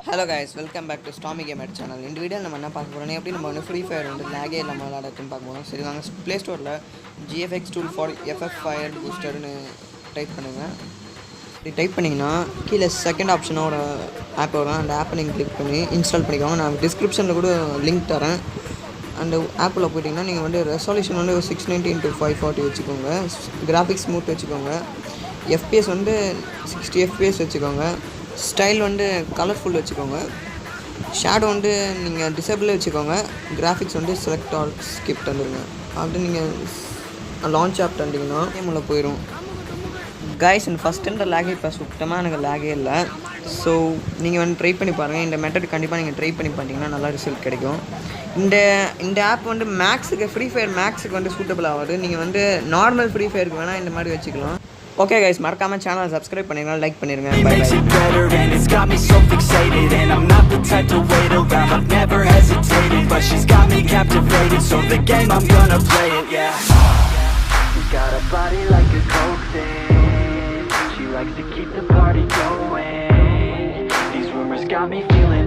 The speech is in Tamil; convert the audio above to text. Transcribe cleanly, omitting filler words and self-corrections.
Hello guys, welcome back to Stormy Gamer channel. In this video நம்ம என்ன பார்க்க போறோம்னா எப்படி நம்ம வந்து ஃப்ரீ ஃபயர் வந்து லாகே இல்லாம விளையாடறதுன்னு பார்க்க போறோம். சரி வாங்க Play Storeல GFX tool for FF Fire Booster னு டைப் பண்ணுங்க. இப்படி டைப் பண்ணீங்கன்னா கீழ செகண்ட் ஆப்ஷனோட ஆப் வரும். அந்த ஆப்பை நீங்க கிளிக் பண்ணி இன்ஸ்டால் பண்ணிக்கோங்க. நான் டிஸ்கிரிப்ஷன்ல கூட லிங்க் தரேன். அந்த ஆப்ல போய்ட்டீங்கன்னா நீங்க வந்து ரெசல்யூஷன் வந்து 690x540 வச்சுக்கோங்க. கிராபிக்ஸ் ஸ்மூத் வச்சுக்கோங்க. FPS வந்து 60 FPS வச்சுக்கோங்க. ஸ்டைல் வந்து கலர்ஃபுல் வச்சுக்கோங்க. ஷேடோ வந்து நீங்கள் டிசேபிள் வச்சுக்கோங்க. கிராஃபிக்ஸ் வந்து செலக்ட் ஆல் ஸ்கிப் தந்துடுங்க. அப்படி நீங்கள் லான்ச் ஆப் தந்தீங்கன்னா கேமில் போயிடும். கைஸ் இந்த ஃபஸ்ட்டு லேகே இப்போ சுத்தமாக எனக்கு லேகே இல்லை. ஸோ நீங்கள் வந்து ட்ரை பண்ணி பாருங்கள். இந்த மெத்தட் கண்டிப்பாக நீங்கள் ட்ரை பண்ணி பார்த்தீங்கன்னா நல்லா ரிசல்ட் கிடைக்கும். இந்த ஆப் வந்து மேக்ஸுக்கு ஃப்ரீ ஃபயர் மேக்ஸுக்கு வந்து சூட்டபிள் ஆகாது. நீங்கள் வந்து நார்மல் ஃப்ரீ ஃபயருக்கு வேணால் இந்த மாதிரி வச்சுக்கலாம். Okay guys, மறக்காம சேனலை சப்ஸ்கிரைப் பண்ணிருங்க, லைக் பண்ணிருங்க. Bye bye. And it's got me so fixated, and I'm not the type to wait around. I've never hesitated, but she's got me captivated. So the game, I'm gonna play it, yeah. She got a body like a coke thing. She likes to keep the party going. These rumors got me feeling